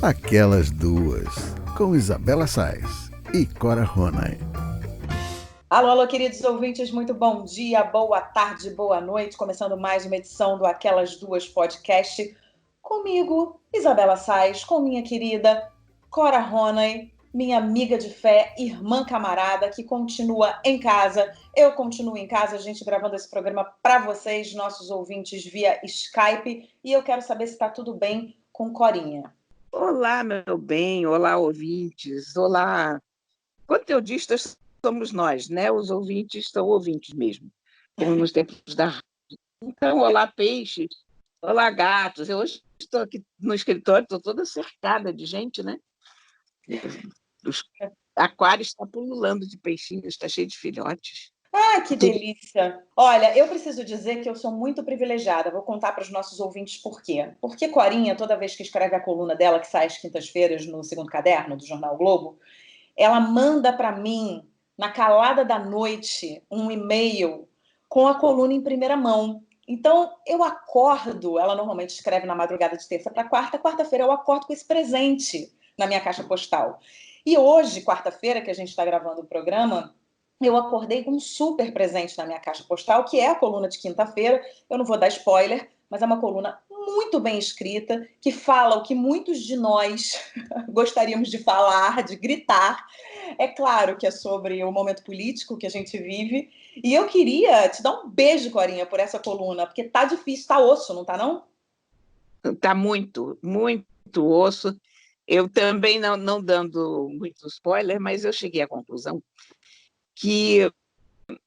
Aquelas Duas, com Isabela Sais e Cora Ronay. Alô, alô, queridos ouvintes, muito bom dia, boa tarde, boa noite. Começando mais uma edição do Aquelas Duas Podcast. Comigo, Isabela Sais, com minha querida Cora Ronay, minha amiga de fé, irmã camarada, que continua em casa. Eu continuo em casa, a gente gravando esse programa para vocês, nossos ouvintes, via Skype. E eu quero saber se está tudo bem com Corinha. Olá, meu bem, olá, ouvintes, olá. Conteudistas somos nós, né? Os ouvintes são ouvintes mesmo, como nos tempos da rádio. Então, olá, peixes, olá, gatos. Eu hoje estou aqui no escritório, estou toda cercada de gente, né? Os aquários estão pululando de peixinhos, está cheio de filhotes. Ah, que delícia! Olha, eu preciso dizer que eu sou muito privilegiada. Vou contar para os nossos ouvintes por quê. Porque Corinha, toda vez que escreve a coluna dela, que sai às quintas-feiras no segundo caderno do Jornal Globo, ela manda para mim, na calada da noite, um e-mail com a coluna em primeira mão. Então, eu acordo, ela normalmente escreve na madrugada de terça para quarta, quarta-feira eu acordo com esse presente na minha caixa postal. E hoje, quarta-feira, que a gente está gravando o programa, eu acordei com um super presente na minha caixa postal, que é a coluna de quinta-feira. Eu não vou dar spoiler, mas é uma coluna muito bem escrita, que fala o que muitos de nós gostaríamos de falar, de gritar. É claro que é sobre o momento político que a gente vive. E eu queria te dar um beijo, Corinha, por essa coluna, porque tá difícil, tá osso, não tá não? Está muito, muito osso. Eu também, não dando muito spoiler, mas eu cheguei à conclusão que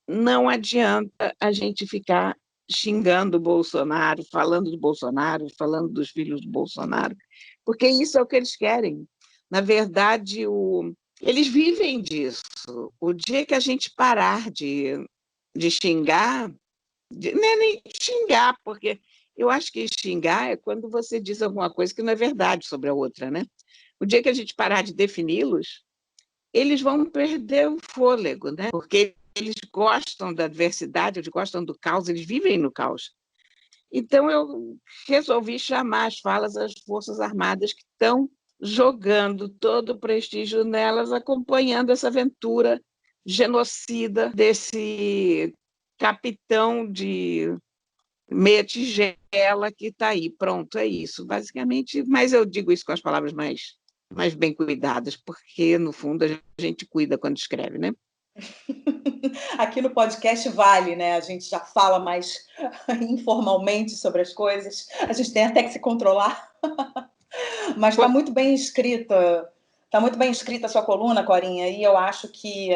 não adianta a gente ficar xingando o Bolsonaro, falando do Bolsonaro, falando dos filhos do Bolsonaro, porque isso é o que eles querem. Na verdade, eles vivem disso. O dia que a gente parar de xingar, não é nem xingar, porque eu acho que xingar é quando você diz alguma coisa que não é verdade sobre a outra, né? O dia que a gente parar de defini-los, eles vão perder o fôlego, né? Porque eles gostam da adversidade, eles gostam do caos, eles vivem no caos. Então, eu resolvi chamar as falas às Forças Armadas que estão jogando todo o prestígio nelas, acompanhando essa aventura genocida desse capitão de meia tigela que está aí. Pronto, é isso, basicamente. Mas eu digo isso com as palavras mais bem cuidadas, porque, no fundo, a gente cuida quando escreve, né? Aqui no podcast vale, né? A gente já fala mais informalmente sobre as coisas. A gente tem até que se controlar. Mas está muito bem escrita. Está muito bem escrita a sua coluna, Corinha, e eu acho que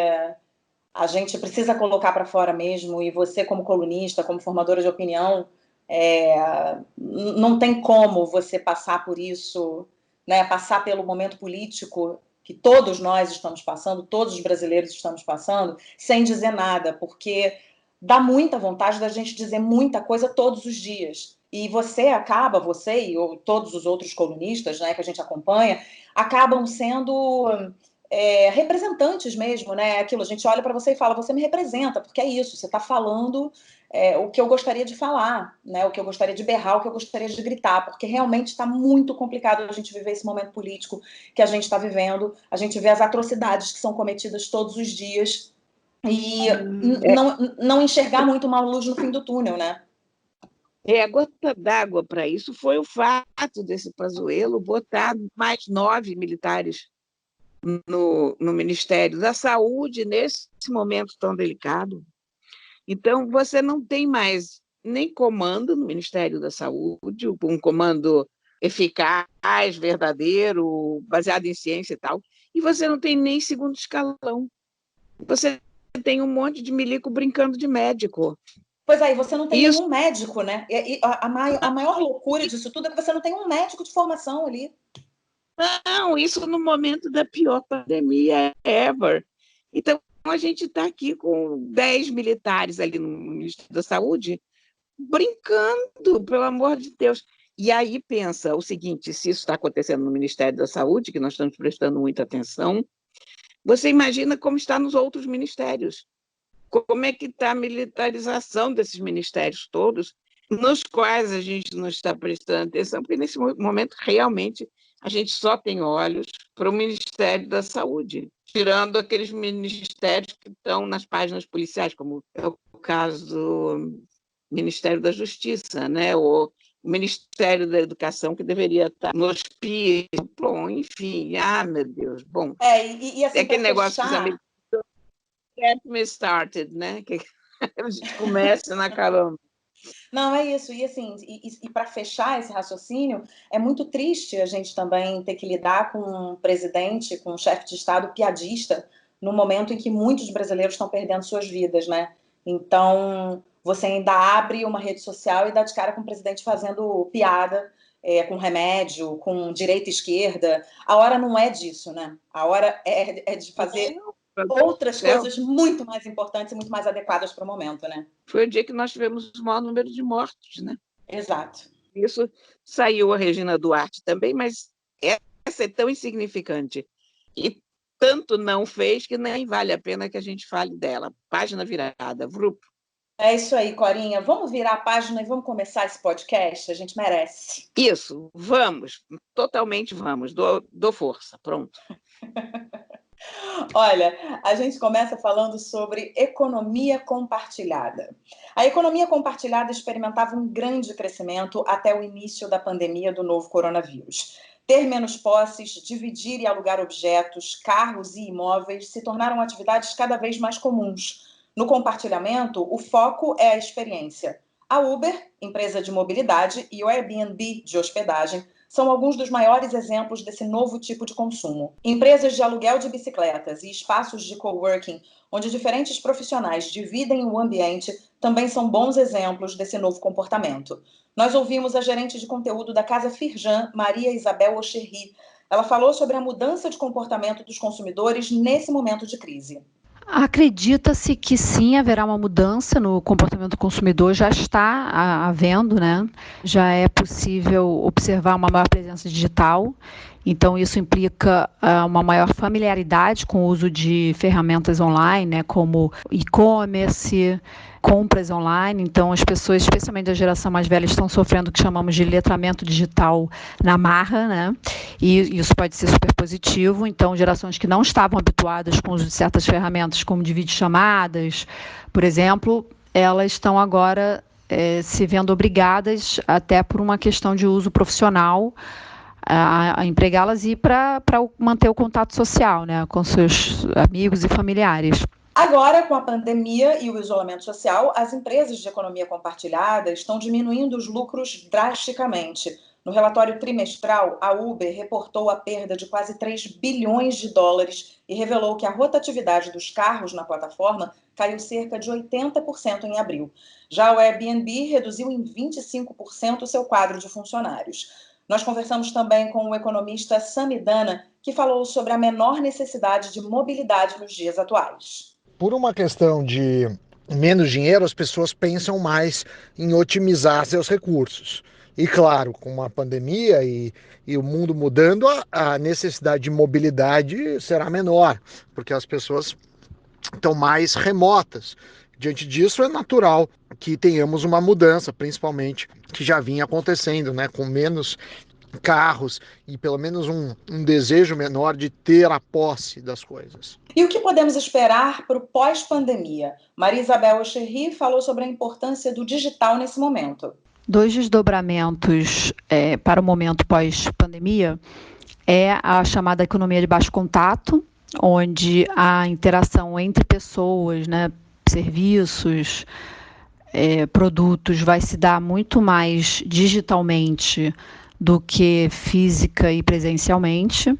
a gente precisa colocar para fora mesmo, e você como colunista, como formadora de opinião, não tem como você passar por isso, né, passar pelo momento político que todos nós estamos passando, todos os brasileiros estamos passando, sem dizer nada, porque dá muita vontade da gente dizer muita coisa todos os dias. E você e ou todos os outros colunistas, né, que a gente acompanha, acabam sendo representantes mesmo, né? Aquilo, a gente olha para você e fala, você me representa, porque é isso, você está falando o que eu gostaria de falar, né? O que eu gostaria de berrar, o que eu gostaria de gritar, porque realmente está muito complicado a gente viver esse momento político que a gente está vivendo, a gente vê as atrocidades que são cometidas todos os dias e não enxergar muito uma luz no fim do túnel, né? A gota d'água para isso foi o fato desse Pazuello botar mais 9 militares no Ministério da Saúde, nesse momento tão delicado. Então, você não tem mais nem comando no Ministério da Saúde, um comando eficaz, verdadeiro, baseado em ciência e tal, e você não tem nem segundo escalão. Você tem um monte de milico brincando de médico. Pois aí, você não tem nenhum médico, né? E a maior loucura disso tudo é que você não tem um médico de formação ali. Não, isso no momento da pior pandemia ever. Então, a gente está aqui com 10 militares ali no Ministério da Saúde, brincando, pelo amor de Deus. E aí pensa o seguinte, se isso está acontecendo no Ministério da Saúde, que nós estamos prestando muita atenção, você imagina como está nos outros ministérios. Como é que está a militarização desses ministérios todos? nos quais a gente não está prestando atenção, porque nesse momento realmente a gente só tem olhos para o Ministério da Saúde, tirando aqueles ministérios que estão nas páginas policiais, como é o caso do Ministério da Justiça, né? Ou o Ministério da Educação, que deveria estar nos PIS, bom, enfim, meu Deus, bom. Assim, é aquele negócio que os amigos get me started, né? Que a gente começa na caramba. Não, é isso. E assim, para fechar esse raciocínio, é muito triste a gente também ter que lidar com um presidente, com um chefe de Estado piadista, no momento em que muitos brasileiros estão perdendo suas vidas, né? Então, você ainda abre uma rede social e dá de cara com o presidente fazendo piada, com remédio, com direita e esquerda. A hora não é disso, né? A hora é de fazer outras coisas muito mais importantes e muito mais adequadas para o momento, né? Foi o dia que nós tivemos o maior número de mortos, né? Exato. Isso saiu a Regina Duarte também, mas essa é tão insignificante e tanto não fez que nem vale a pena que a gente fale dela. Página virada, grupo. É isso aí, Corinha. Vamos virar a página e vamos começar esse podcast? A gente merece. Isso, vamos. Totalmente vamos. Dou força. Pronto. Olha, a gente começa falando sobre economia compartilhada. A economia compartilhada experimentava um grande crescimento até o início da pandemia do novo coronavírus. Ter menos posses, dividir e alugar objetos, carros e imóveis se tornaram atividades cada vez mais comuns. No compartilhamento, o foco é a experiência. A Uber, empresa de mobilidade, e o Airbnb, de hospedagem, são alguns dos maiores exemplos desse novo tipo de consumo. Empresas de aluguel de bicicletas e espaços de coworking, onde diferentes profissionais dividem o ambiente, também são bons exemplos desse novo comportamento. Nós ouvimos a gerente de conteúdo da Casa Firjan, Maria Isabel Ocherry. Ela falou sobre a mudança de comportamento dos consumidores nesse momento de crise. Acredita-se que sim, haverá uma mudança no comportamento do consumidor, já está havendo, né? Já é possível observar uma maior presença digital, então isso implica uma maior familiaridade com o uso de ferramentas online, né? Como e-commerce, compras online. Então as pessoas, especialmente da geração mais velha, estão sofrendo o que chamamos de letramento digital na marra, né? E isso pode ser super positivo. Então gerações que não estavam habituadas com o uso de certas ferramentas, como de videochamadas, por exemplo, elas estão agora se vendo obrigadas, até por uma questão de uso profissional, a empregá-las e para manter o contato social, né, com seus amigos e familiares. Agora, com a pandemia e o isolamento social, as empresas de economia compartilhada estão diminuindo os lucros drasticamente. No relatório trimestral, a Uber reportou a perda de quase 3 bilhões de dólares e revelou que a rotatividade dos carros na plataforma caiu cerca de 80% em abril. Já o Airbnb reduziu em 25% o seu quadro de funcionários. Nós conversamos também com o economista Samidana, que falou sobre a menor necessidade de mobilidade nos dias atuais. Por uma questão de menos dinheiro, as pessoas pensam mais em otimizar seus recursos. E claro, com a pandemia e o mundo mudando, a necessidade de mobilidade será menor, porque as pessoas estão mais remotas. Diante disso, é natural que tenhamos uma mudança, principalmente, que já vinha acontecendo, né, com menos carros e pelo menos um desejo menor de ter a posse das coisas. E o que podemos esperar para o pós-pandemia? Maria Isabel Ocherry falou sobre a importância do digital nesse momento. 2 desdobramentos para o momento pós-pandemia é a chamada economia de baixo contato, onde a interação entre pessoas, né, serviços, produtos vai se dar muito mais digitalmente do que física e presencialmente.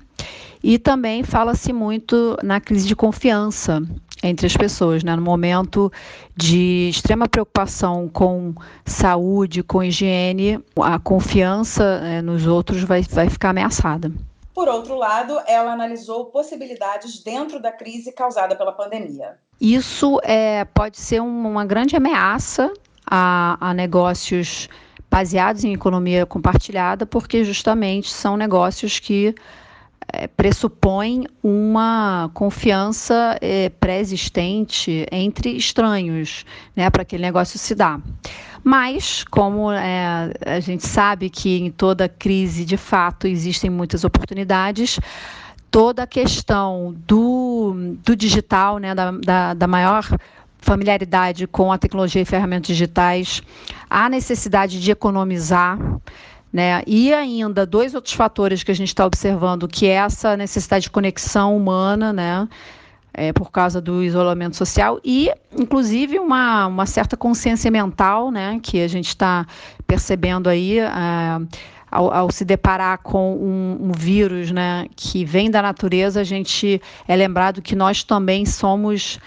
E também fala-se muito na crise de confiança entre as pessoas, né? No momento de extrema preocupação com saúde, com higiene, a confiança nos outros vai ficar ameaçada. Por outro lado, ela analisou possibilidades dentro da crise causada pela pandemia. Isso pode ser uma grande ameaça a negócios baseados em economia compartilhada, porque justamente são negócios que pressupõe uma confiança pré-existente entre estranhos, né, para aquele negócio se dar. Mas, como a gente sabe que em toda crise, de fato, existem muitas oportunidades, toda a questão do digital, né, da maior familiaridade com a tecnologia e ferramentas digitais, a necessidade de economizar, né, e ainda 2 outros fatores que a gente está observando, que é essa necessidade de conexão humana, né, por causa do isolamento social e, inclusive, uma certa consciência mental, né, que a gente está percebendo aí ao se deparar com um vírus, né, que vem da natureza. A gente é lembrado que nós também somos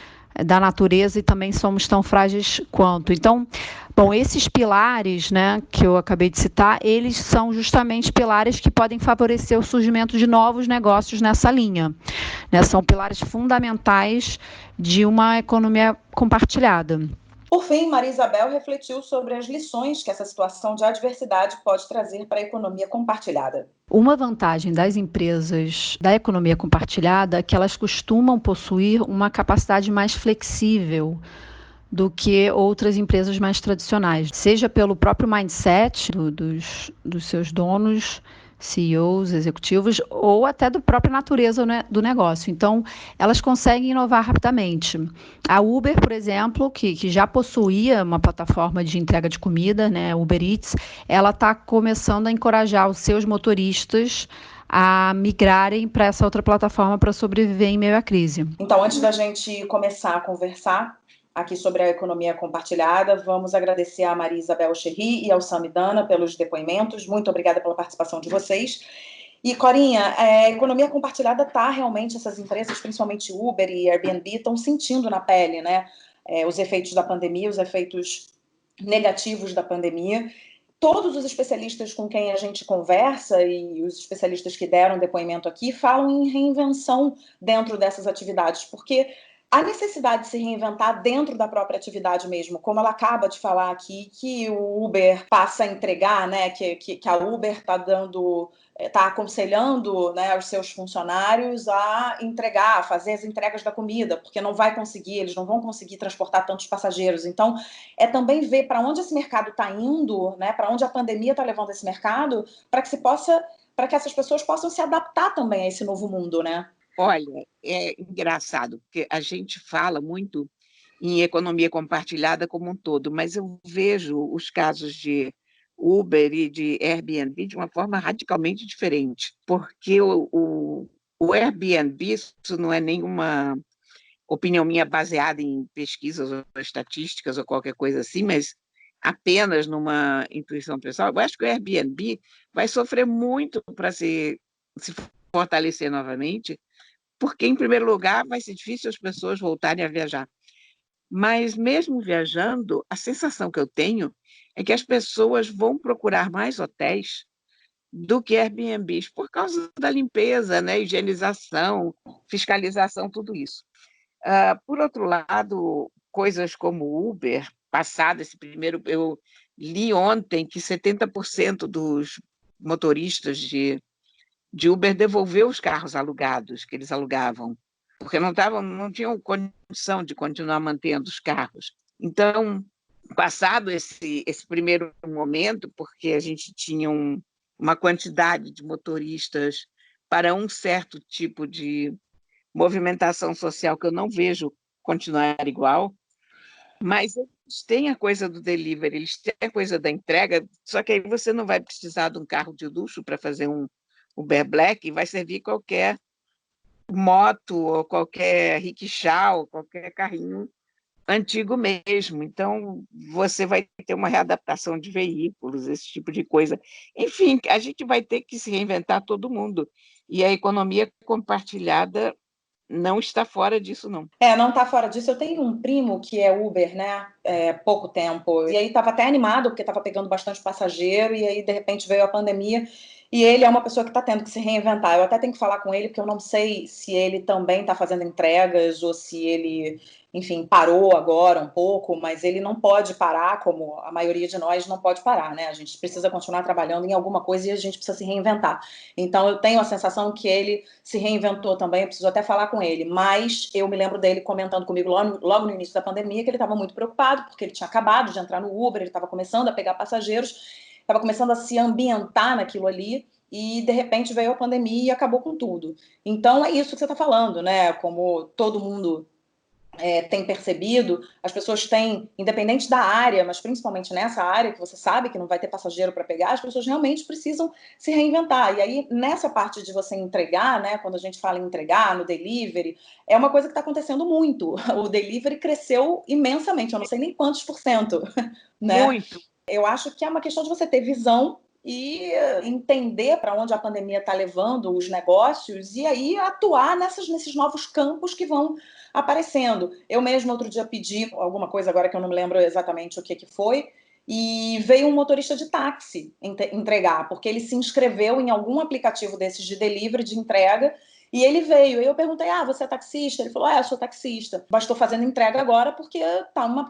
da natureza e também somos tão frágeis quanto. Então, bom, esses pilares, né, que eu acabei de citar, eles são justamente pilares que podem favorecer o surgimento de novos negócios nessa linha, né? São pilares fundamentais de uma economia compartilhada. Por fim, Maria Isabel refletiu sobre as lições que essa situação de adversidade pode trazer para a economia compartilhada. Uma vantagem das empresas da economia compartilhada é que elas costumam possuir uma capacidade mais flexível do que outras empresas mais tradicionais, seja pelo próprio mindset dos seus donos, CEOs, executivos, ou até da própria natureza, né, do negócio. Então, elas conseguem inovar rapidamente. A Uber, por exemplo, que já possuía uma plataforma de entrega de comida, né, Uber Eats, ela está começando a encorajar os seus motoristas a migrarem para essa outra plataforma para sobreviver em meio à crise. Então, antes da gente começar a conversar aqui sobre a economia compartilhada, vamos agradecer a Maria Isabel Cherry e ao Samidana pelos depoimentos. Muito obrigada pela participação de vocês. E, Corinha, a economia compartilhada está realmente, essas empresas, principalmente Uber e Airbnb, estão sentindo na pele, né, os efeitos da pandemia, os efeitos negativos da pandemia. Todos os especialistas com quem a gente conversa e os especialistas que deram depoimento aqui falam em reinvenção dentro dessas atividades, porque a necessidade de se reinventar dentro da própria atividade mesmo, como ela acaba de falar aqui, que o Uber passa a entregar, né, que a Uber está aconselhando, né, aos seus funcionários a entregar, a fazer as entregas da comida, porque eles não vão conseguir transportar tantos passageiros. Então, é também ver para onde esse mercado está indo, né, para onde a pandemia está levando esse mercado, para que essas pessoas possam se adaptar também a esse novo mundo, né? Olha, é engraçado, porque a gente fala muito em economia compartilhada como um todo, mas eu vejo os casos de Uber e de Airbnb de uma forma radicalmente diferente, porque o Airbnb, isso não é nenhuma opinião minha baseada em pesquisas ou estatísticas ou qualquer coisa assim, mas apenas numa intuição pessoal. Eu acho que o Airbnb vai sofrer muito para se fortalecer novamente, porque, em primeiro lugar, vai ser difícil as pessoas voltarem a viajar. Mas, mesmo viajando, a sensação que eu tenho é que as pessoas vão procurar mais hotéis do que Airbnbs, por causa da limpeza, né, higienização, fiscalização, tudo isso. Por outro lado, coisas como Uber, passado esse primeiro... Eu li ontem que 70% dos motoristas de Uber devolveu os carros alugados que eles alugavam, porque não tinham condição de continuar mantendo os carros. Então, passado esse primeiro momento, porque a gente tinha uma quantidade de motoristas para um certo tipo de movimentação social que eu não vejo continuar igual, mas eles têm a coisa do delivery, eles têm a coisa da entrega, só que aí você não vai precisar de um carro de luxo para fazer um Uber Black, vai servir qualquer moto ou qualquer rickshaw, ou qualquer carrinho antigo mesmo. Então, você vai ter uma readaptação de veículos, esse tipo de coisa. Enfim, a gente vai ter que se reinventar todo mundo. E a economia compartilhada não está fora disso, não. Não está fora disso. Eu tenho um primo que é Uber, né, pouco tempo, e aí estava até animado, porque estava pegando bastante passageiro, e aí, de repente, veio a pandemia, e ele é uma pessoa que está tendo que se reinventar. Eu até tenho que falar com ele, porque eu não sei se ele também está fazendo entregas, ou se ele enfim, parou agora um pouco, mas ele não pode parar, como a maioria de nós não pode parar, né? A gente precisa continuar trabalhando em alguma coisa e a gente precisa se reinventar. Então, eu tenho a sensação que ele se reinventou também, eu preciso até falar com ele, mas eu me lembro dele comentando comigo logo no início da pandemia que ele estava muito preocupado, porque ele tinha acabado de entrar no Uber, ele estava começando a pegar passageiros, estava começando a se ambientar naquilo ali, e de repente veio a pandemia e acabou com tudo. Então, é isso que você está falando, né? Como todo mundo tem percebido, as pessoas têm, independente da área, mas principalmente nessa área que você sabe que não vai ter passageiro para pegar, as pessoas realmente precisam se reinventar. E aí, nessa parte de você entregar, né, quando a gente fala em entregar no delivery, é uma coisa que está acontecendo muito. O delivery cresceu imensamente, eu não sei nem quantos por cento, né? Muito. Eu acho que é uma questão de você ter visão e entender para onde a pandemia está levando os negócios e aí atuar nesses novos campos que vão aparecendo. Eu mesmo outro dia pedi alguma coisa, agora que eu não me lembro exatamente o que foi, e veio um motorista de táxi entregar, porque ele se inscreveu em algum aplicativo desses de delivery, de entrega, e ele veio. E eu perguntei, você é taxista? Ele falou, eu sou taxista, mas estou fazendo entrega agora porque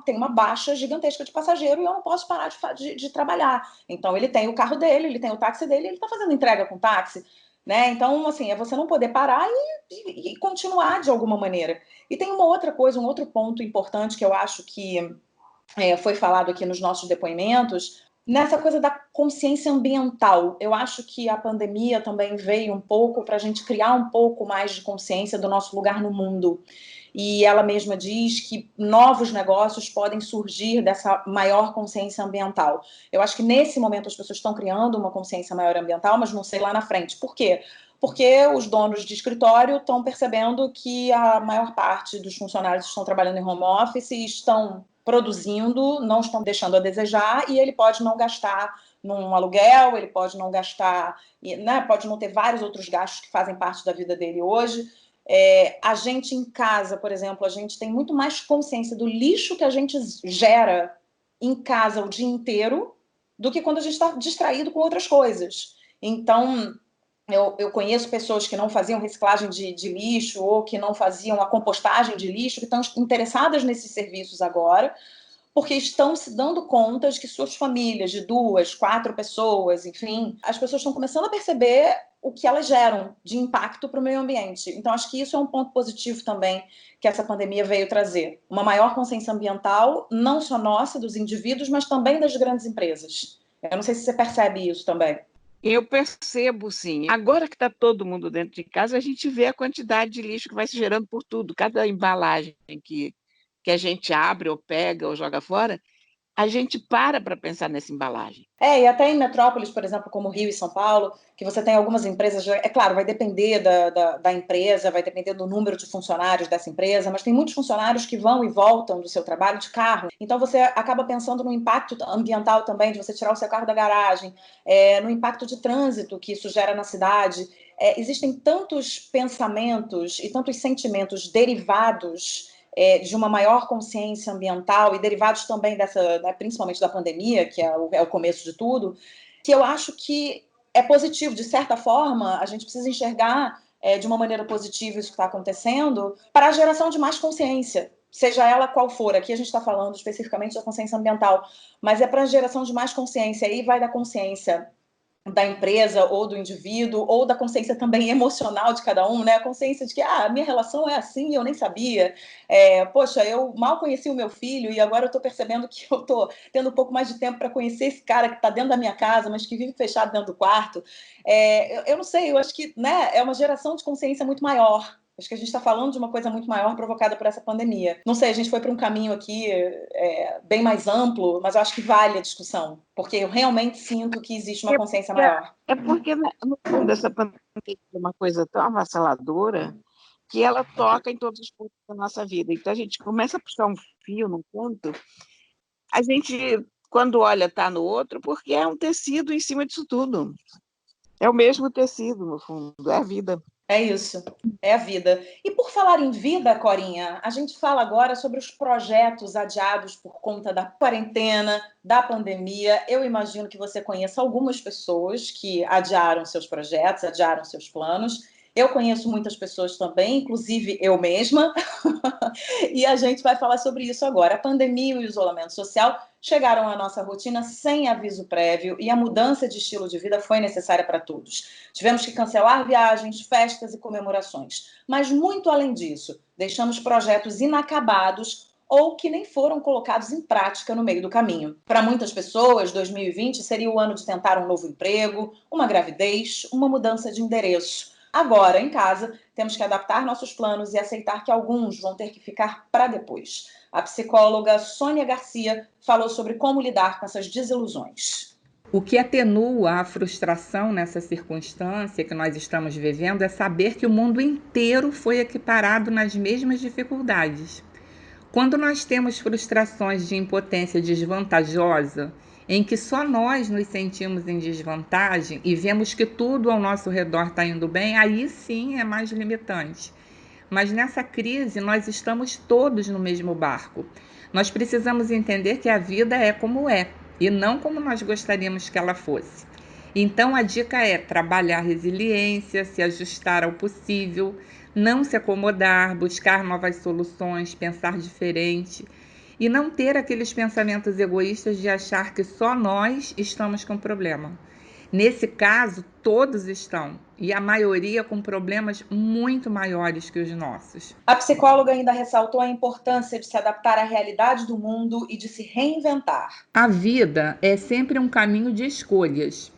tem uma baixa gigantesca de passageiro e eu não posso parar de trabalhar. Então, ele tem o carro dele, ele tem o táxi dele, ele está fazendo entrega com táxi. Né? Então, assim, é você não poder parar e continuar de alguma maneira. E tem uma outra coisa, um outro ponto importante que eu acho que foi falado aqui nos nossos depoimentos, nessa coisa da consciência ambiental. Eu acho que a pandemia também veio um pouco para a gente criar um pouco mais de consciência do nosso lugar no mundo. E ela mesma diz que novos negócios podem surgir dessa maior consciência ambiental. Eu acho que nesse momento as pessoas estão criando uma consciência maior ambiental, mas não sei lá na frente. Por quê? Porque os donos de escritório estão percebendo que a maior parte dos funcionários estão trabalhando em home office e estão produzindo, não estão deixando a desejar, e ele pode não gastar num aluguel, ele pode não gastar, né, pode não ter vários outros gastos que fazem parte da vida dele hoje. A gente em casa, por exemplo, a gente tem muito mais consciência do lixo que a gente gera em casa o dia inteiro do que quando a gente está distraído com outras coisas. Então, eu conheço pessoas que não faziam reciclagem de lixo ou que não faziam a compostagem de lixo, que estão interessadas nesses serviços agora, porque estão se dando conta de que suas famílias de 2, 4 pessoas, enfim, as pessoas estão começando a perceber o que elas geram de impacto para o meio ambiente. Então, acho que isso é um ponto positivo também que essa pandemia veio trazer. Uma maior consciência ambiental, não só nossa, dos indivíduos, mas também das grandes empresas. Eu não sei se você percebe isso também. Eu percebo, sim. Agora que está todo mundo dentro de casa, a gente vê a quantidade de lixo que vai se gerando por tudo. Cada embalagem que a gente abre ou pega ou joga fora, a gente para pensar nessa embalagem. E até em metrópoles, por exemplo, como Rio e São Paulo, que você tem algumas empresas, é claro, vai depender da empresa, vai depender do número de funcionários dessa empresa, mas tem muitos funcionários que vão e voltam do seu trabalho de carro, então você acaba pensando no impacto ambiental também, de você tirar o seu carro da garagem, no impacto de trânsito que isso gera na cidade. Existem tantos pensamentos e tantos sentimentos derivados de uma maior consciência ambiental e derivados também dessa, né, principalmente da pandemia, que é o começo de tudo, que eu acho que é positivo. De certa forma, a gente precisa enxergar de uma maneira positiva isso que está acontecendo para a geração de mais consciência, seja ela qual for. Aqui a gente está falando especificamente da consciência ambiental, mas é para a geração de mais consciência. Aí vai da consciência da empresa ou do indivíduo, ou da consciência também emocional de cada um, né? A consciência de que a minha relação é assim e eu nem sabia. Poxa, eu mal conheci o meu filho e agora eu estou percebendo que eu estou tendo um pouco mais de tempo para conhecer esse cara que está dentro da minha casa, mas que vive fechado dentro do quarto. Eu não sei, eu acho que, né, é uma geração de consciência muito maior. Acho que a gente está falando de uma coisa muito maior provocada por essa pandemia. Não sei, a gente foi para um caminho aqui bem mais amplo, mas eu acho que vale a discussão, porque eu realmente sinto que existe uma consciência maior. É porque, no fundo, essa pandemia é uma coisa tão avassaladora que ela toca em todos os pontos da nossa vida. Então, a gente começa a puxar um fio num ponto, a gente, quando olha, está no outro, porque é um tecido em cima disso tudo. É o mesmo tecido, no fundo, é a vida. É isso, é a vida. E por falar em vida, Corinha, a gente fala agora sobre os projetos adiados por conta da quarentena, da pandemia. Eu imagino que você conheça algumas pessoas que adiaram seus projetos, adiaram seus planos. Eu conheço muitas pessoas também, inclusive eu mesma, e a gente vai falar sobre isso agora. A pandemia e o isolamento social chegaram à nossa rotina sem aviso prévio e a mudança de estilo de vida foi necessária para todos. Tivemos que cancelar viagens, festas e comemorações. Mas, muito além disso, deixamos projetos inacabados ou que nem foram colocados em prática no meio do caminho. Para muitas pessoas, 2020 seria o ano de tentar um novo emprego, uma gravidez, uma mudança de endereço. Agora, em casa, temos que adaptar nossos planos e aceitar que alguns vão ter que ficar para depois. A psicóloga Sônia Garcia falou sobre como lidar com essas desilusões. O que atenua a frustração nessa circunstância que nós estamos vivendo é saber que o mundo inteiro foi equiparado nas mesmas dificuldades. Quando nós temos frustrações de impotência desvantajosa, em que só nós nos sentimos em desvantagem e vemos que tudo ao nosso redor está indo bem, aí sim é mais limitante. Mas nessa crise nós estamos todos no mesmo barco. Nós precisamos entender que a vida é como é e não como nós gostaríamos que ela fosse. Então a dica é trabalhar resiliência, se ajustar ao possível, não se acomodar, buscar novas soluções, pensar diferente e não ter aqueles pensamentos egoístas de achar que só nós estamos com problema. Nesse caso, todos estão, e a maioria com problemas muito maiores que os nossos. A psicóloga ainda ressaltou a importância de se adaptar à realidade do mundo e de se reinventar. A vida é sempre um caminho de escolhas.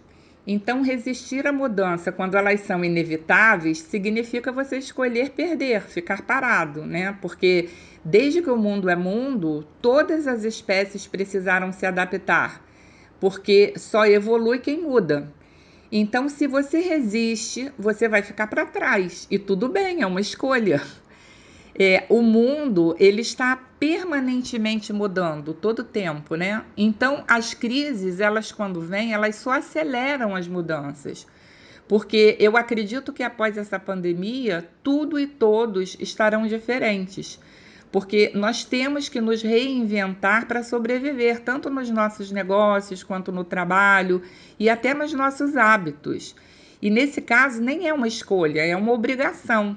Então, resistir à mudança quando elas são inevitáveis significa você escolher perder, ficar parado, né? Porque desde que o mundo é mundo, todas as espécies precisaram se adaptar, porque só evolui quem muda. Então, se você resiste, você vai ficar para trás. E tudo bem, é uma escolha. O mundo ele está permanentemente mudando todo o tempo, né? Então, as crises, elas quando vêm, elas só aceleram as mudanças. Porque eu acredito que após essa pandemia, tudo e todos estarão diferentes. Porque nós temos que nos reinventar para sobreviver, tanto nos nossos negócios, quanto no trabalho e até nos nossos hábitos. E nesse caso, nem é uma escolha, é uma obrigação.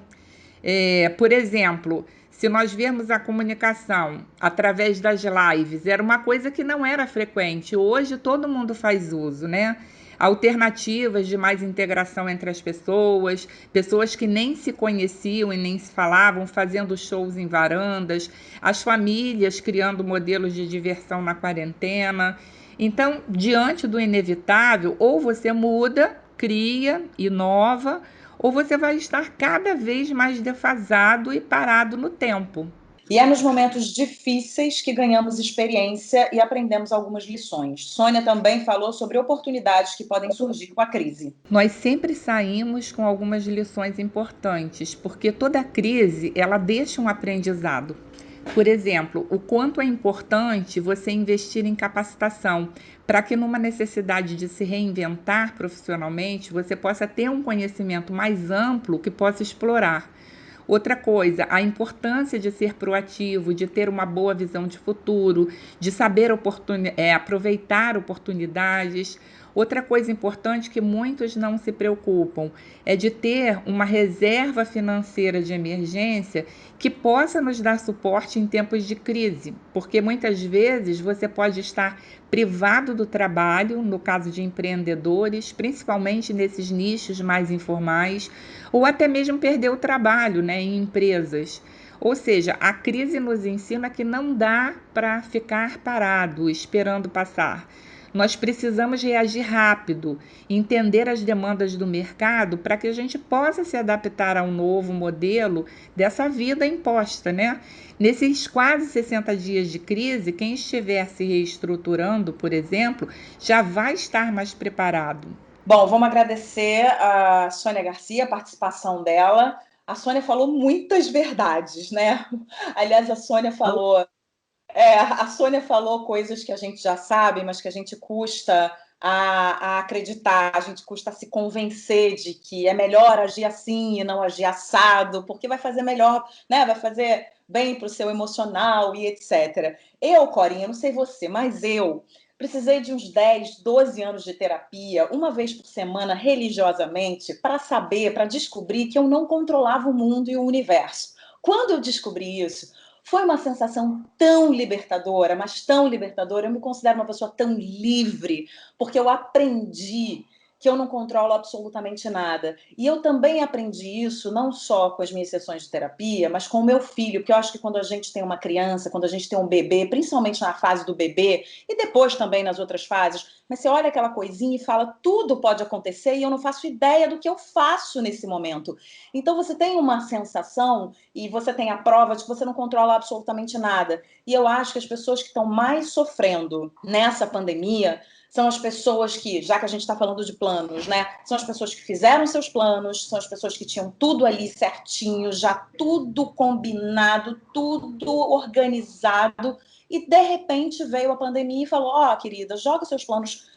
Por exemplo, se nós vermos a comunicação através das lives, era uma coisa que não era frequente. Hoje todo mundo faz uso, né? Alternativas de mais integração entre as pessoas, pessoas que nem se conheciam e nem se falavam, fazendo shows em varandas, as famílias criando modelos de diversão na quarentena. Então, diante do inevitável, ou você muda, cria, inova, ou você vai estar cada vez mais defasado e parado no tempo. E é nos momentos difíceis que ganhamos experiência e aprendemos algumas lições. Sônia também falou sobre oportunidades que podem surgir com a crise. Nós sempre saímos com algumas lições importantes, porque toda crise ela deixa um aprendizado. Por exemplo, o quanto é importante você investir em capacitação para que numa necessidade de se reinventar profissionalmente, você possa ter um conhecimento mais amplo que possa explorar. Outra coisa, a importância de ser proativo, de ter uma boa visão de futuro, de saber aproveitar oportunidades. Outra coisa importante que muitos não se preocupam é de ter uma reserva financeira de emergência que possa nos dar suporte em tempos de crise, porque muitas vezes você pode estar privado do trabalho, no caso de empreendedores, principalmente nesses nichos mais informais, ou até mesmo perder o trabalho, né, em empresas. Ou seja, a crise nos ensina que não dá para ficar parado, esperando passar. Nós precisamos reagir rápido, entender as demandas do mercado para que a gente possa se adaptar ao novo modelo dessa vida imposta, né? Nesses quase 60 dias de crise, quem estiver se reestruturando, por exemplo, já vai estar mais preparado. Bom, vamos agradecer a Sônia Garcia, a participação dela. A Sônia falou muitas verdades, né? Aliás, a Sônia falou coisas que a gente já sabe, mas que a gente custa a acreditar, a gente custa a se convencer de que é melhor agir assim e não agir assado, porque vai fazer melhor, né? Vai fazer bem para o seu emocional e etc. Eu, Corinha, não sei você, mas eu precisei de uns 10, 12 anos de terapia, uma vez por semana, religiosamente, para saber, para descobrir que eu não controlava o mundo e o universo. Quando eu descobri isso, foi uma sensação tão libertadora, mas tão libertadora. Eu me considero uma pessoa tão livre, porque eu aprendi que eu não controlo absolutamente nada. E eu também aprendi isso não só com as minhas sessões de terapia, mas com o meu filho, porque eu acho que quando a gente tem uma criança, quando a gente tem um bebê, principalmente na fase do bebê, e depois também nas outras fases, mas você olha aquela coisinha e fala, tudo pode acontecer e eu não faço ideia do que eu faço nesse momento. Então você tem uma sensação e você tem a prova de que você não controla absolutamente nada. E eu acho que as pessoas que estão mais sofrendo nessa pandemia são as pessoas que, já que a gente está falando de planos, né? São as pessoas que fizeram seus planos, são as pessoas que tinham tudo ali certinho, já tudo combinado, tudo organizado, e de repente veio a pandemia e falou, ó, querida, joga seus planos,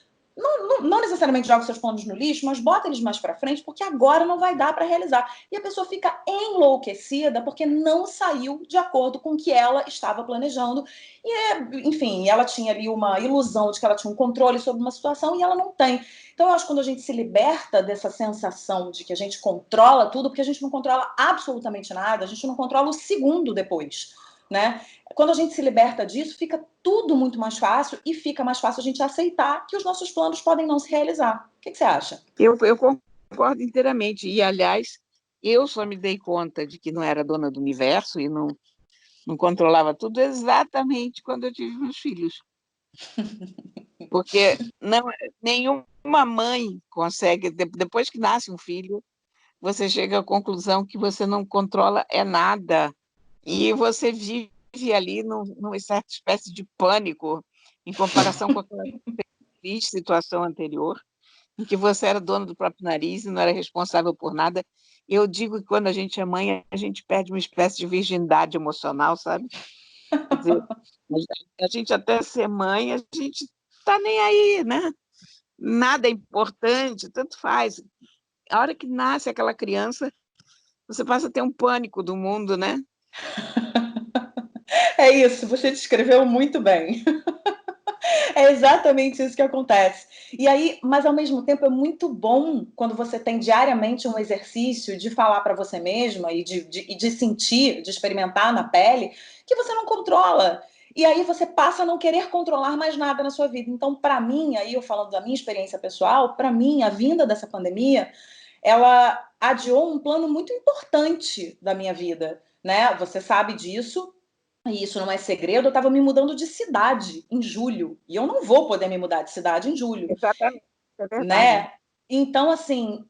não necessariamente joga seus planos no lixo, mas bota eles mais para frente, porque agora não vai dar para realizar. E a pessoa fica enlouquecida porque não saiu de acordo com o que ela estava planejando. E, enfim, ela tinha ali uma ilusão de que ela tinha um controle sobre uma situação e ela não tem. Então, eu acho que quando a gente se liberta dessa sensação de que a gente controla tudo, porque a gente não controla absolutamente nada, a gente não controla o segundo depois, né? Quando a gente se liberta disso, fica tudo muito mais fácil e fica mais fácil a gente aceitar que os nossos planos podem não se realizar. O que você acha? Eu concordo inteiramente. E, aliás, eu só me dei conta de que não era dona do universo e não controlava tudo exatamente quando eu tive meus filhos. Porque nenhuma mãe consegue, depois que nasce um filho, você chega à conclusão que você não controla nada. E você vive ali numa certa espécie de pânico em comparação com aquela triste situação anterior, em que você era dono do próprio nariz e não era responsável por nada. Eu digo que quando a gente é mãe, a gente perde uma espécie de virgindade emocional, sabe? Quer dizer, a gente até ser mãe, a gente está nem aí, né? Nada é importante, tanto faz. A hora que nasce aquela criança, você passa a ter um pânico do mundo, né? É isso, você descreveu muito bem. É exatamente isso que acontece. E aí, mas ao mesmo tempo é muito bom quando você tem diariamente um exercício de falar para você mesma e de sentir, de experimentar na pele, que você não controla. E aí você passa a não querer controlar mais nada na sua vida. Então, para mim, aí eu falando da minha experiência pessoal, para mim, a vinda dessa pandemia, ela adiou um plano muito importante da minha vida, né? Você sabe disso. E isso não é segredo, eu estava me mudando de cidade em julho. E eu não vou poder me mudar de cidade em julho, Exatamente, é verdade. né? Então, assim,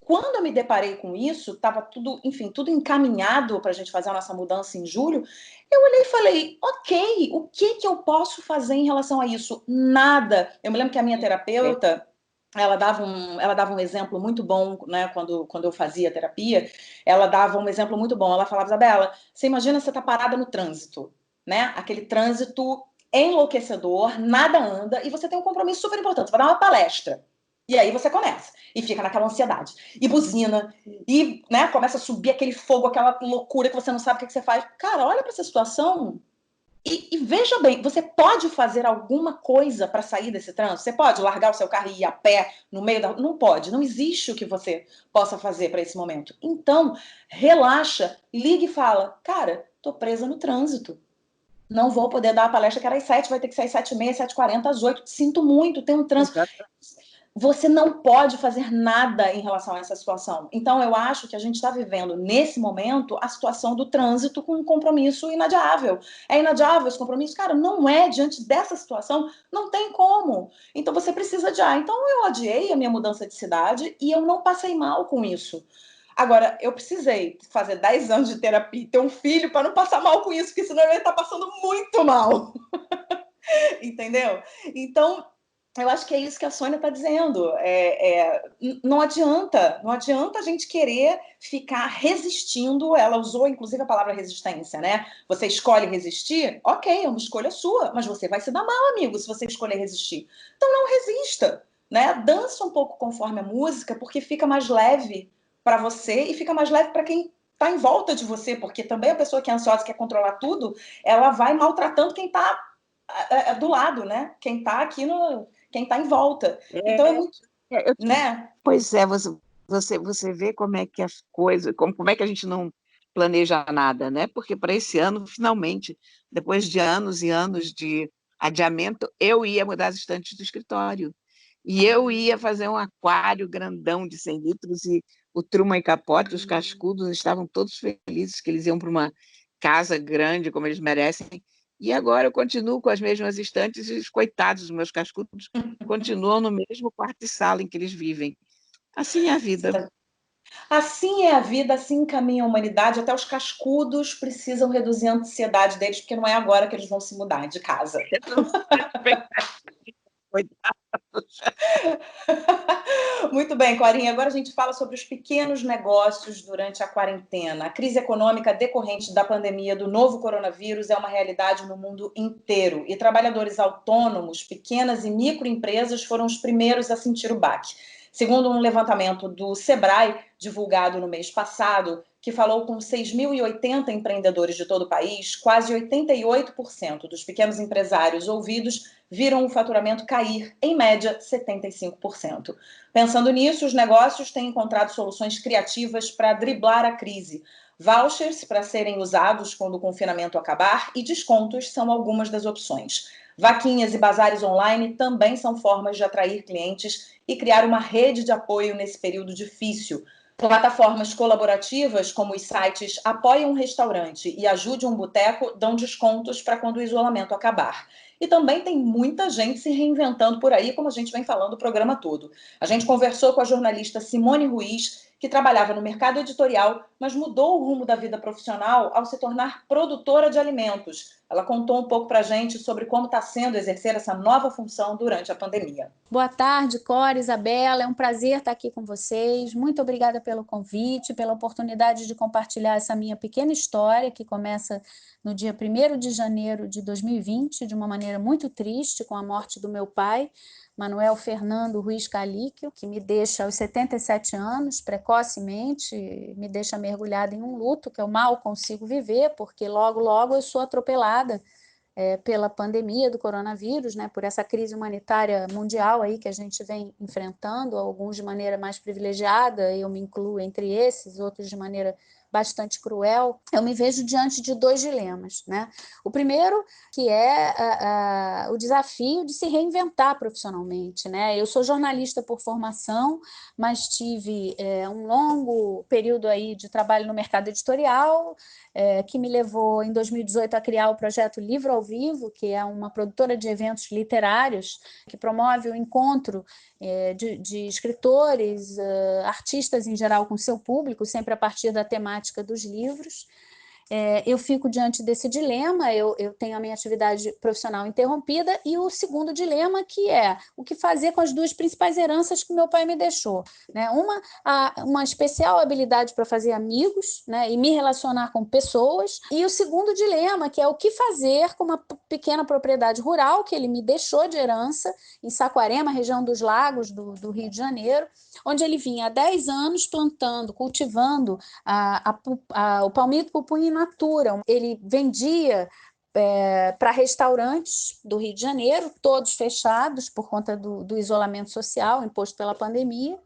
quando eu me deparei com isso, estava tudo, enfim, tudo encaminhado para a gente fazer a nossa mudança em julho. Eu olhei e falei, ok, o que eu posso fazer em relação a isso? Nada. Eu me lembro que a minha terapeuta, ela dava um exemplo muito bom, né, quando eu fazia terapia, ela dava um exemplo muito bom. Ela falava, Isabela, você imagina você tá parada no trânsito, né? Aquele trânsito enlouquecedor, nada anda, e você tem um compromisso super importante, você vai dar uma palestra. E aí você começa, e fica naquela ansiedade, e buzina, e, né, começa a subir aquele fogo, aquela loucura que você não sabe o que você faz. Cara, olha para essa situação e veja bem, você pode fazer alguma coisa para sair desse trânsito? Você pode largar o seu carro e ir a pé no meio da... Não pode, não existe o que você possa fazer para esse momento. Então, relaxa, liga e fala, cara, tô presa no trânsito. Não vou poder dar a palestra que era às 7, vai ter que sair às 7h30, 7h40, às 8. Sinto muito, tem um trânsito. Exatamente. Você não pode fazer nada em relação a essa situação. Então, eu acho que a gente está vivendo, nesse momento, a situação do trânsito com um compromisso inadiável. É inadiável esse compromisso? Cara, não é. Diante dessa situação, não tem como. Então, você precisa adiar. Então, eu adiei a minha mudança de cidade e eu não passei mal com isso. Agora, eu precisei fazer 10 anos de terapia e ter um filho para não passar mal com isso, porque senão eu ia estar passando muito mal. Entendeu? Então, eu acho que é isso que a Sônia está dizendo. Não adianta a gente querer ficar resistindo. Ela usou, inclusive, a palavra resistência, né? Você escolhe resistir? Ok, é uma escolha sua, mas você vai se dar mal, amigo, se você escolher resistir. Então não resista, né? Dança um pouco conforme a música, porque fica mais leve para você e fica mais leve para quem está em volta de você, porque também a pessoa que é ansiosa, quer controlar tudo, ela vai maltratando quem está do lado, né? Quem está aqui, quem está em volta. É, Então é muito, eu né? Pois é, você vê como é que as coisas, como é que a gente não planeja nada, né? Porque para esse ano, finalmente, depois de anos e anos de adiamento, eu ia mudar as estantes do escritório. E eu ia fazer um aquário grandão de 100 litros e o Truman e Capote, os cascudos, estavam todos felizes que eles iam para uma casa grande, como eles merecem. E agora eu continuo com as mesmas estantes e os coitados dos meus cascudos continuam no mesmo quarto e sala em que eles vivem. Assim é a vida. Assim é a vida, assim caminha a humanidade. Até os cascudos precisam reduzir a ansiedade deles, porque não é agora que eles vão se mudar de casa. Muito bem, Corinha. Agora a gente fala sobre os pequenos negócios durante a quarentena. A crise econômica decorrente da pandemia do novo coronavírus é uma realidade no mundo inteiro. E trabalhadores autônomos, pequenas e microempresas foram os primeiros a sentir o baque. Segundo um levantamento do Sebrae, divulgado no mês passado, que falou com 6.080 empreendedores de todo o país, quase 88% dos pequenos empresários ouvidos viram o faturamento cair, em média, 75%. Pensando nisso, os negócios têm encontrado soluções criativas para driblar a crise. Vouchers para serem usados quando o confinamento acabar e descontos são algumas das opções. Vaquinhas e bazares online também são formas de atrair clientes e criar uma rede de apoio nesse período difícil. Plataformas colaborativas, como os sites Apoie um Restaurante e Ajude um Boteco, dão descontos para quando o isolamento acabar. E também tem muita gente se reinventando por aí, como a gente vem falando o programa todo. A gente conversou com a jornalista Simone Ruiz, que trabalhava no mercado editorial, mas mudou o rumo da vida profissional ao se tornar produtora de alimentos. Ela contou um pouco para a gente sobre como está sendo exercer essa nova função durante a pandemia. Boa tarde, Cora, Isabela, é um prazer estar aqui com vocês. Muito obrigada pelo convite, pela oportunidade de compartilhar essa minha pequena história, que começa no dia 1º de janeiro de 2020, de uma maneira muito triste, com a morte do meu pai, Manuel Fernando Ruiz Calíquio, que me deixa aos 77 anos, precocemente, me deixa mergulhada em um luto que eu mal consigo viver, porque logo, logo eu sou atropelada pela pandemia do coronavírus, né, por essa crise humanitária mundial aí que a gente vem enfrentando, alguns de maneira mais privilegiada, eu me incluo entre esses, outros de maneira bastante cruel. Eu me vejo diante de 2 dilemas, né? O primeiro, que é o desafio de se reinventar profissionalmente, né? Eu sou jornalista por formação, mas tive um longo período aí de trabalho no mercado editorial, que me levou em 2018 a criar o projeto Livro ao Vivo, que é uma produtora de eventos literários que promove o encontro de escritores, artistas em geral com seu público, sempre a partir da temática dos livros. Eu fico diante desse dilema, eu tenho a minha atividade profissional interrompida, e o segundo dilema, que é o que fazer com as 2 principais heranças que meu pai me deixou, né? Uma especial habilidade para fazer amigos, né, e me relacionar com pessoas, e o segundo dilema, que é o que fazer com uma pequena propriedade rural que ele me deixou de herança, em Saquarema, região dos Lagos do Rio de Janeiro, onde ele vinha há 10 anos plantando, cultivando o palmito pupunha in natura. Ele vendia para restaurantes do Rio de Janeiro, todos fechados por conta do isolamento social imposto pela pandemia.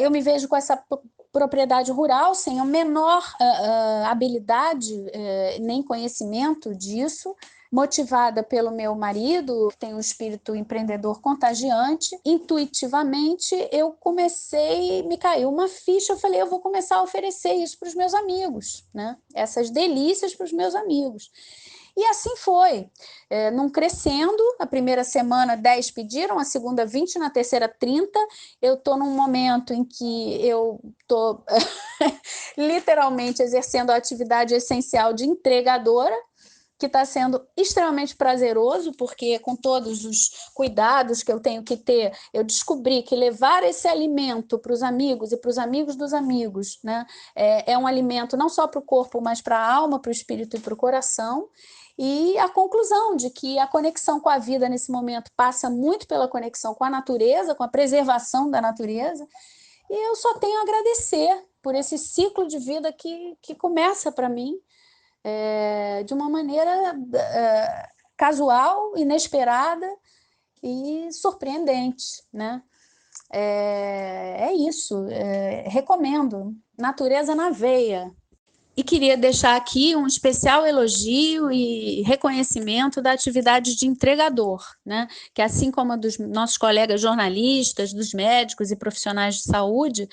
Eu me vejo com essa propriedade rural sem a menor habilidade nem conhecimento disso, motivada pelo meu marido, que tem um espírito empreendedor contagiante. Intuitivamente eu me caiu uma ficha, eu falei, eu vou começar a oferecer isso para os meus amigos, né? Essas delícias para os meus amigos. E assim foi, num crescendo. A primeira semana 10 pediram, a segunda 20, na terceira 30. Eu estou num momento em que eu estou literalmente exercendo a atividade essencial de entregadora, que está sendo extremamente prazeroso, porque com todos os cuidados que eu tenho que ter, eu descobri que levar esse alimento para os amigos e para os amigos dos amigos, né, é um alimento não só para o corpo, mas para a alma, para o espírito e para o coração. E a conclusão de que a conexão com a vida nesse momento passa muito pela conexão com a natureza, com a preservação da natureza, e eu só tenho a agradecer por esse ciclo de vida que começa para mim de uma maneira casual, inesperada e surpreendente, né? É isso, recomendo. Natureza na veia. E queria deixar aqui um especial elogio e reconhecimento da atividade de entregador, né? Que assim como a dos nossos colegas jornalistas, dos médicos e profissionais de saúde,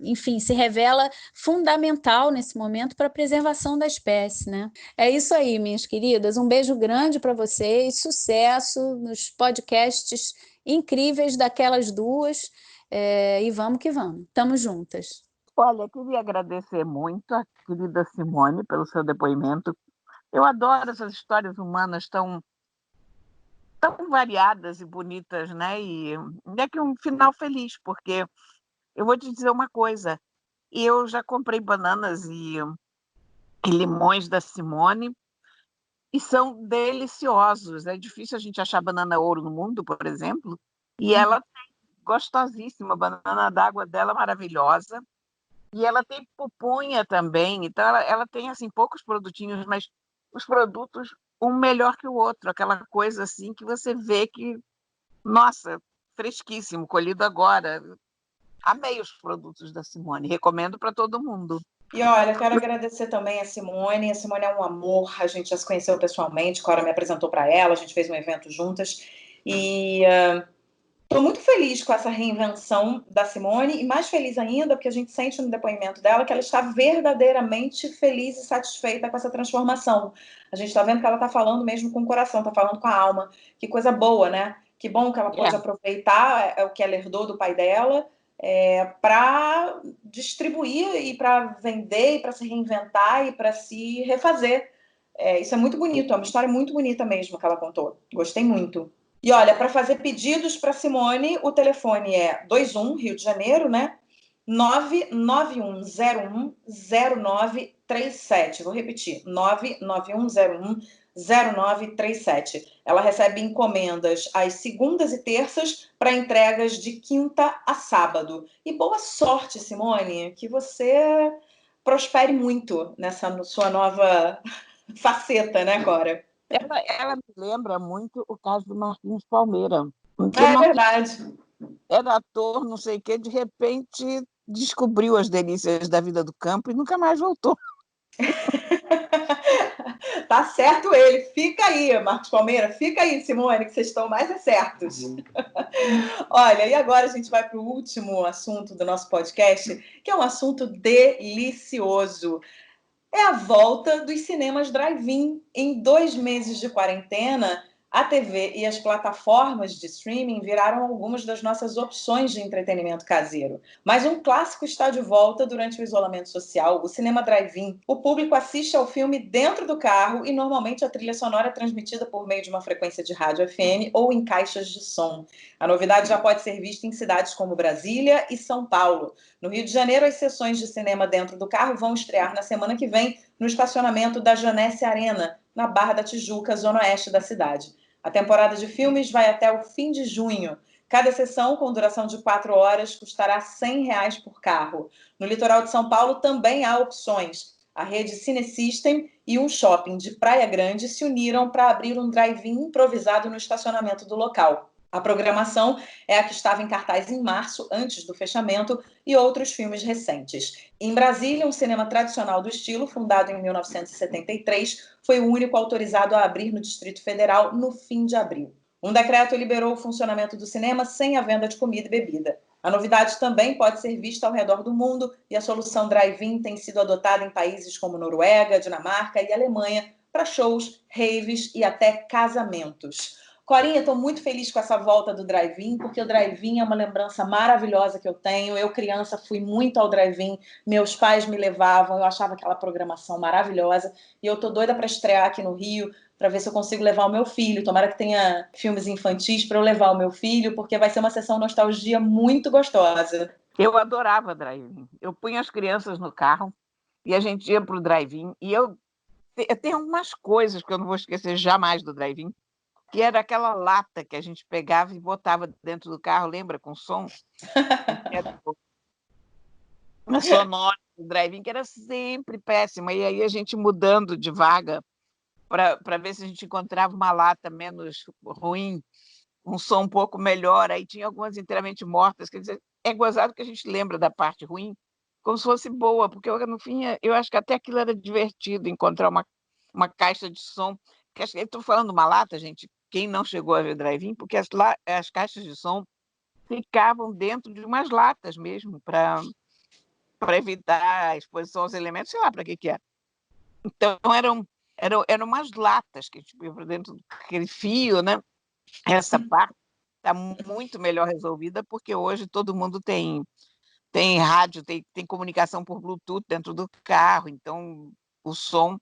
enfim, se revela fundamental nesse momento para a preservação da espécie, né? É isso aí, minhas queridas. Um beijo grande para vocês, sucesso nos podcasts incríveis daquelas duas, e vamos que vamos. Estamos juntas. Olha, queria agradecer muito a querida Simone pelo seu depoimento. Eu adoro essas histórias humanas tão variadas e bonitas, né? E é que um final feliz, porque eu vou te dizer uma coisa. Eu já comprei bananas e limões da Simone e são deliciosos. É difícil a gente achar banana ouro no mundo, por exemplo, e ela tem gostosíssima, a banana d'água dela maravilhosa. E ela tem pupunha também, então ela tem assim poucos produtinhos, mas os produtos um melhor que o outro, aquela coisa assim que você vê que, nossa, fresquíssimo, colhido agora. Amei os produtos da Simone, recomendo para todo mundo. E olha, eu quero agradecer também a Simone. A Simone é um amor, a gente já se conheceu pessoalmente, a Cora me apresentou para ela, a gente fez um evento juntas e estou muito feliz com essa reinvenção da Simone e mais feliz ainda porque a gente sente no depoimento dela que ela está verdadeiramente feliz e satisfeita com essa transformação. A gente está vendo que ela está falando mesmo com o coração, está falando com a alma. Que coisa boa, né? Que bom que ela pôde aproveitar o que ela herdou do pai dela para distribuir e para vender e para se reinventar e para se refazer. Isso é muito bonito, é uma história muito bonita mesmo que ela contou. Gostei muito. E olha, para fazer pedidos para Simone, o telefone é 21, Rio de Janeiro, né? 991010937. Vou repetir, 991010937. Ela recebe encomendas às segundas e terças para entregas de quinta a sábado. E boa sorte, Simone, que você prospere muito nessa sua nova faceta, né, Cora? Ela me lembra muito o caso do Marquinhos Palmeira. É verdade. Era ator, não sei o quê, de repente descobriu as delícias da vida do campo e nunca mais voltou. Tá certo ele. Fica aí, Marcos Palmeira. Fica aí, Simone, que vocês estão mais certos. Olha, e agora a gente vai para o último assunto do nosso podcast, que é um assunto delicioso. É a volta dos cinemas drive-in. Em 2 meses de quarentena, a TV e as plataformas de streaming viraram algumas das nossas opções de entretenimento caseiro. Mas um clássico está de volta durante o isolamento social, o cinema drive-in. O público assiste ao filme dentro do carro e normalmente a trilha sonora é transmitida por meio de uma frequência de rádio FM ou em caixas de som. A novidade já pode ser vista em cidades como Brasília e São Paulo. No Rio de Janeiro, as sessões de cinema dentro do carro vão estrear na semana que vem no estacionamento da Janesse Arena, na Barra da Tijuca, zona oeste da cidade. A temporada de filmes vai até o fim de junho. Cada sessão, com duração de 4 horas, custará R$ 100 por carro. No litoral de São Paulo também há opções. A rede Cinesystem e um shopping de Praia Grande se uniram para abrir um drive-in improvisado no estacionamento do local. A programação é a que estava em cartaz em março, antes do fechamento, e outros filmes recentes. Em Brasília, um cinema tradicional do estilo, fundado em 1973, foi o único autorizado a abrir no Distrito Federal no fim de abril. Um decreto liberou o funcionamento do cinema sem a venda de comida e bebida. A novidade também pode ser vista ao redor do mundo e a solução drive-in tem sido adotada em países como Noruega, Dinamarca e Alemanha para shows, raves e até casamentos. Corinha, estou muito feliz com essa volta do drive-in, porque o drive-in é uma lembrança maravilhosa que eu tenho. Eu, criança, fui muito ao drive-in, meus pais me levavam, eu achava aquela programação maravilhosa. E eu estou doida para estrear aqui no Rio, para ver se eu consigo levar o meu filho. Tomara que tenha filmes infantis para eu levar o meu filho, porque vai ser uma sessão nostalgia muito gostosa. Eu adorava drive-in. Eu punha as crianças no carro e a gente ia para o drive-in. E eu tenho umas coisas que eu não vou esquecer jamais do drive-in, que era aquela lata que a gente pegava e botava dentro do carro, lembra, com som? A sonora do drive-in, que era sempre péssima. E aí a gente mudando de vaga para ver se a gente encontrava uma lata menos ruim, um som um pouco melhor. Aí tinha algumas inteiramente mortas. Quer dizer, é gozado que a gente lembra da parte ruim como se fosse boa, porque no fim eu acho que até aquilo era divertido, encontrar uma caixa de som. Eu estou falando de uma lata, gente, quem não chegou a ver drive-in, porque as caixas de som ficavam dentro de umas latas mesmo, para evitar a exposição aos elementos, sei lá para que era. Então, eram umas latas que tipo, iam para dentro daquele fio, né? Essa parte está muito melhor resolvida, porque hoje todo mundo tem rádio, tem comunicação por Bluetooth dentro do carro, então o som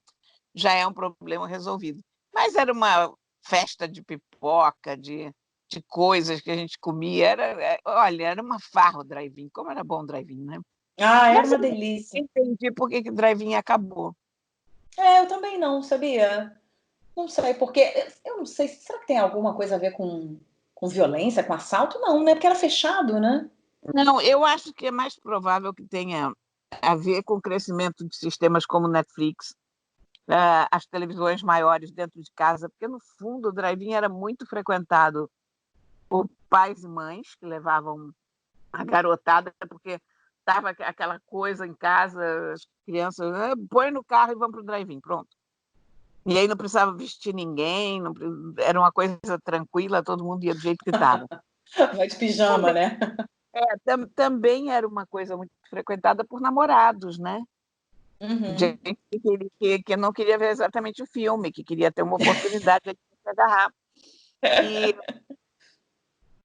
já é um problema resolvido. Mas era uma festa de pipoca, de coisas que a gente comia. Olha, era uma farra o drive-in. Como era bom o drive-in, né? Ah, era Mas uma eu delícia. entendi por que o drive-in acabou. Eu também não, sabia? Não sei, porque eu não sei, será que tem alguma coisa a ver com violência, com assalto? Não, né? Porque era fechado, né? Não, eu acho que é mais provável que tenha a ver com o crescimento de sistemas como Netflix, as televisões maiores dentro de casa, porque, no fundo, o drive-in era muito frequentado por pais e mães que levavam a garotada, porque estava aquela coisa em casa, as crianças, põe no carro e vamos para o drive-in, pronto. E aí não precisava vestir ninguém, era uma coisa tranquila, todo mundo ia do jeito que estava. Vai de pijama, né? Também era uma coisa muito frequentada por namorados, né? Uhum. Gente que não queria ver exatamente o filme, que queria ter uma oportunidade de se agarrar. E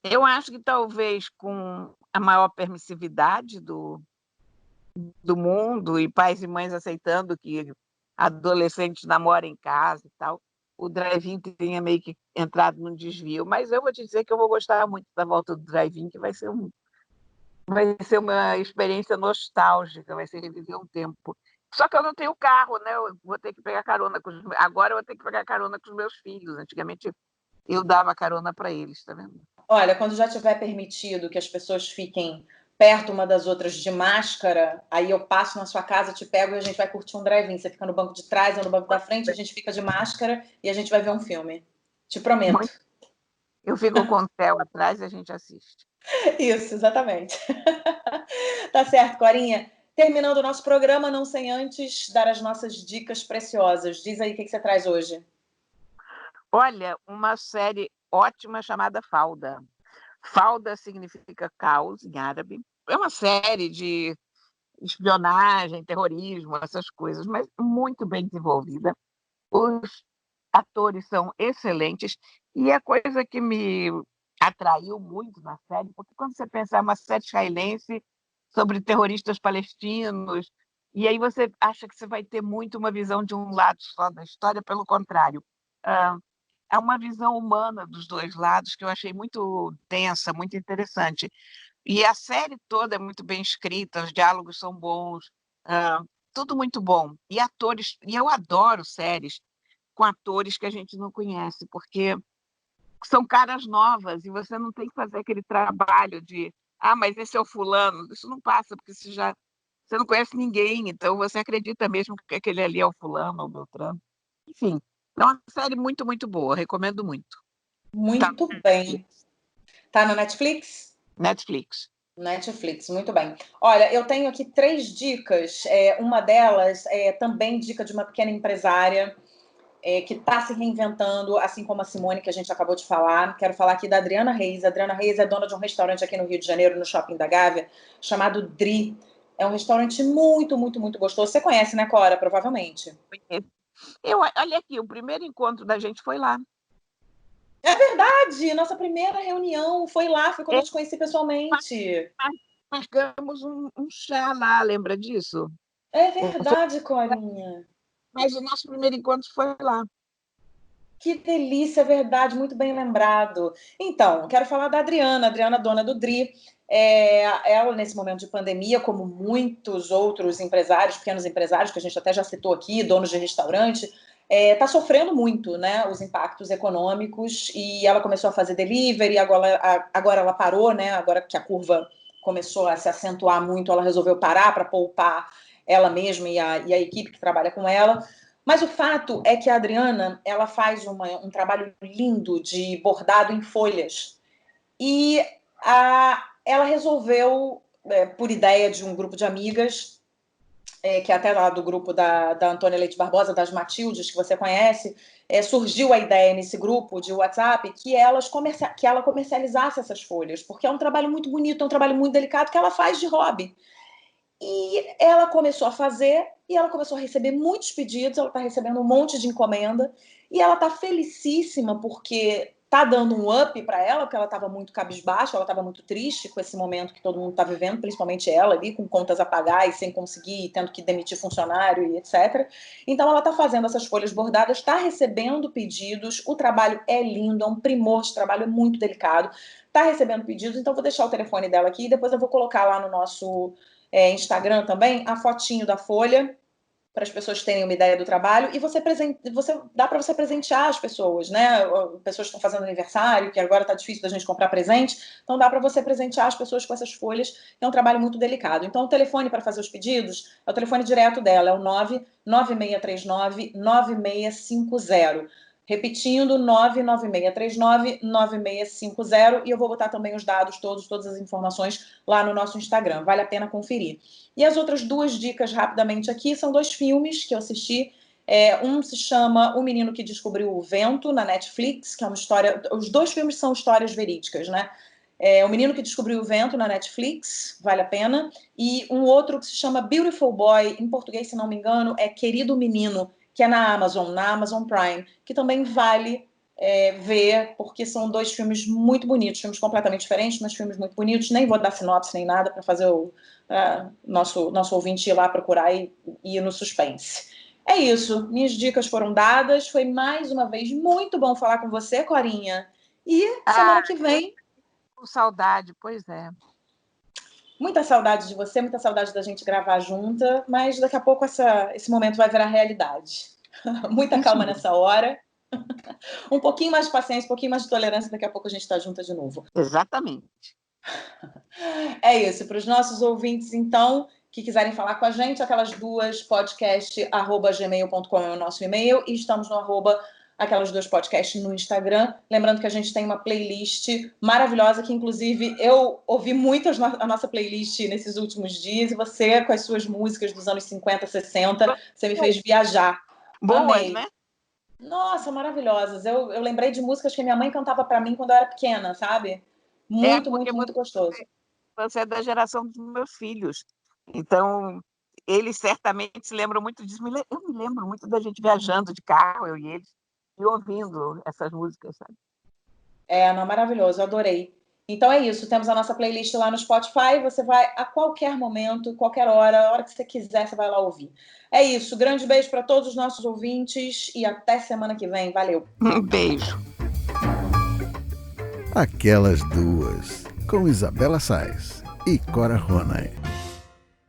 eu acho que talvez com a maior permissividade do mundo e pais e mães aceitando que adolescentes namorem em casa e tal, o drive-in tenha meio que entrado num desvio. Mas eu vou te dizer que eu vou gostar muito da volta do drive-in, que vai ser uma experiência nostálgica, vai ser reviver um tempo. Só que eu não tenho carro, né? Eu vou ter que pegar carona agora eu vou ter que pegar carona com os meus filhos. Antigamente eu dava carona para eles, tá vendo? Olha, quando já tiver permitido que as pessoas fiquem perto uma das outras de máscara, aí eu passo na sua casa, te pego e a gente vai curtir um drive-in. Você fica no banco de trás ou no banco da frente, a gente fica de máscara e a gente vai ver um filme. Te prometo. Eu fico com o Theo atrás e a gente assiste. Isso, exatamente. Tá certo, Corinha. Terminando o nosso programa, não sem antes dar as nossas dicas preciosas. Diz aí o que você traz hoje. Olha, uma série ótima chamada Fauda. Fauda significa caos em árabe. É uma série de espionagem, terrorismo, essas coisas, mas muito bem desenvolvida. Os atores são excelentes e a coisa que me atraiu muito na série, porque quando você pensa uma série israelense sobre terroristas palestinos, e aí você acha que você vai ter muito uma visão de um lado só da história, pelo contrário. É uma visão humana dos dois lados que eu achei muito tensa, muito interessante. E a série toda é muito bem escrita, os diálogos são bons, tudo muito bom. E atores, e eu adoro séries com atores que a gente não conhece, porque são caras novas e você não tem que fazer aquele trabalho de mas esse é o fulano. Isso não passa, porque você não conhece ninguém, então você acredita mesmo que aquele ali é o fulano ou o Beltrano. Enfim, é uma série muito, muito boa, recomendo muito. Muito bem. Tá na Netflix? Netflix. Netflix, muito bem. Olha, eu tenho aqui 3 dicas. Uma delas é também dica de uma pequena empresária que está se reinventando, assim como a Simone, que a gente acabou de falar. Quero falar aqui da Adriana Reis. A Adriana Reis é dona de um restaurante aqui no Rio de Janeiro, no Shopping da Gávea, chamado Dri. É um restaurante muito, muito, muito gostoso. Você conhece, né, Cora? Provavelmente. Olha aqui, o primeiro encontro da gente foi lá. É verdade! Nossa primeira reunião foi lá, foi quando eu te conheci pessoalmente. Marcamos um chá lá, lembra disso? É verdade, Corinha. Mas o nosso primeiro encontro foi lá. Que delícia, é verdade, muito bem lembrado. Então, quero falar da Adriana, dona do Dri. Ela, nesse momento de pandemia, como muitos outros empresários, pequenos empresários, que a gente até já citou aqui, donos de restaurante, está sofrendo muito, né, os impactos econômicos, e ela começou a fazer delivery, agora ela parou, né, agora que a curva começou a se acentuar muito, ela resolveu parar para poupar ela mesma e a equipe que trabalha com ela. Mas o fato é que a Adriana, ela faz um trabalho lindo de bordado em folhas. E ela resolveu, por ideia de um grupo de amigas, que é até lá do grupo da Antônia Leite Barbosa, das Matildes, que você conhece, surgiu a ideia nesse grupo de WhatsApp que ela comercializasse essas folhas, porque é um trabalho muito bonito, é um trabalho muito delicado que ela faz de hobby. E ela começou a fazer, e ela começou a receber muitos pedidos, ela está recebendo um monte de encomenda, e ela está felicíssima porque está dando um up para ela, porque ela estava muito cabisbaixa, ela estava muito triste com esse momento que todo mundo está vivendo, principalmente ela ali, com contas a pagar e sem conseguir, tendo que demitir funcionário e etc. Então ela está fazendo essas folhas bordadas, está recebendo pedidos, o trabalho é lindo, é um primor de trabalho, é muito delicado, está recebendo pedidos, então vou deixar o telefone dela aqui e depois eu vou colocar lá no nosso Instagram também a fotinho da folha, para as pessoas terem uma ideia do trabalho, e dá para você presentear as pessoas, né? Pessoas que estão fazendo aniversário, que agora está difícil da gente comprar presente, então dá para você presentear as pessoas com essas folhas, é um trabalho muito delicado. Então o telefone para fazer os pedidos é o telefone direto dela, é o 99639-9650. Repetindo, 99639-9650, e eu vou botar também os dados todas as informações lá no nosso Instagram, vale a pena conferir. E as outras duas dicas rapidamente aqui são 2 filmes que eu assisti. Um se chama O Menino que Descobriu o Vento, na Netflix, que é uma história... Os 2 filmes são histórias verídicas, né? O Menino que Descobriu o Vento, na Netflix, vale a pena. E um outro que se chama Beautiful Boy, em português, se não me engano, é Querido Menino, que é na Amazon Prime, que também vale ver, porque são 2 filmes muito bonitos, filmes completamente diferentes, mas filmes muito bonitos. Nem vou dar sinopse nem nada para fazer o nosso ouvinte ir lá procurar e ir no suspense. É isso, minhas dicas foram dadas, foi mais uma vez muito bom falar com você, Corinha, e semana que vem... Com saudade, pois é. Muita saudade de você, muita saudade da gente gravar junta, mas daqui a pouco esse momento vai virar realidade. Muita calma nessa hora. Um pouquinho mais de paciência, um pouquinho mais de tolerância, daqui a pouco a gente está junta de novo. Exatamente. É isso. Para os nossos ouvintes, então, que quiserem falar com a gente, aquelas 2 podcast@gmail.com é o nosso e-mail, e estamos no aquelas 2 podcasts no Instagram. Lembrando que a gente tem uma playlist maravilhosa, que inclusive eu ouvi muito a nossa playlist nesses últimos dias, e você, com as suas músicas dos anos 50, 60, você me fez viajar. Boas, amei. Né? Nossa, maravilhosas. Eu lembrei de músicas que minha mãe cantava para mim quando eu era pequena, sabe? Muito gostoso. Você é da geração dos meus filhos. Então, eles certamente se lembram muito disso. Eu me lembro muito da gente viajando de carro, eu e eles, e ouvindo essas músicas, sabe? Não, maravilhoso, eu adorei. Então é isso, temos a nossa playlist lá no Spotify, você vai a qualquer momento, qualquer hora, a hora que você quiser, você vai lá ouvir. É isso, grande beijo para todos os nossos ouvintes e até semana que vem, valeu. Um beijo. Aquelas 2, com Isabela Sais e Cora Ronay.